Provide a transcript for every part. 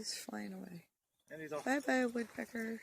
he's flying away. And he's off. Bye-bye, woodpecker.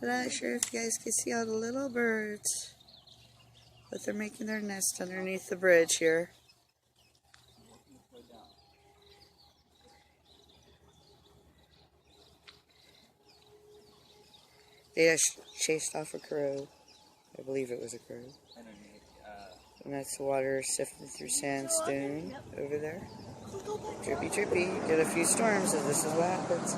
I'm not sure if you guys can see all the little birds, but they're making their nest underneath the bridge here. They just chased off a crow. I believe it was a crow. And that's the water sifting through sandstone over there. Drippy, drippy. Get a few storms, and this is what happens.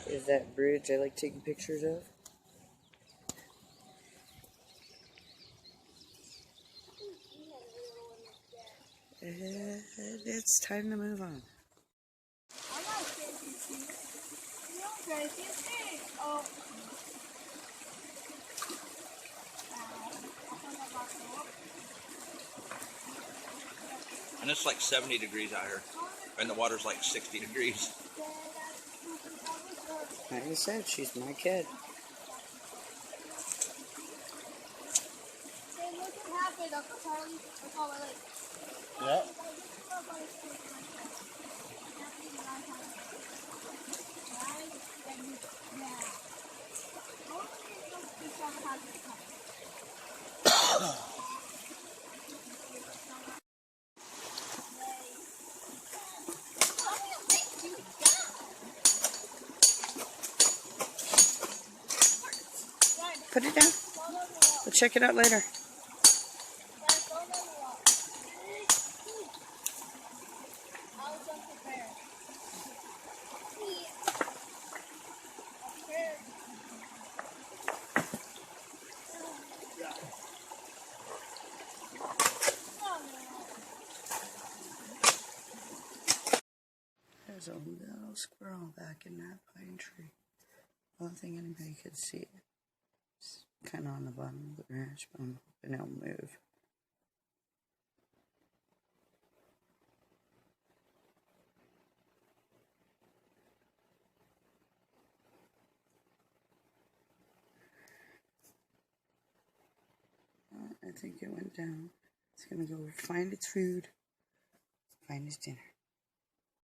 Is that bridge I like taking pictures of? And it's time to move on. And it's like 70 degrees out here. And the water's like 60 degrees. Like I said, she's my kid. Yeah. Put it down. We'll check it out later. There's a little squirrel back in that pine tree. I don't think anybody could see it. It's kind of on the bottom of the branch, but I'm hoping it'll move. I think it went down. It's gonna go find its food, find its dinner.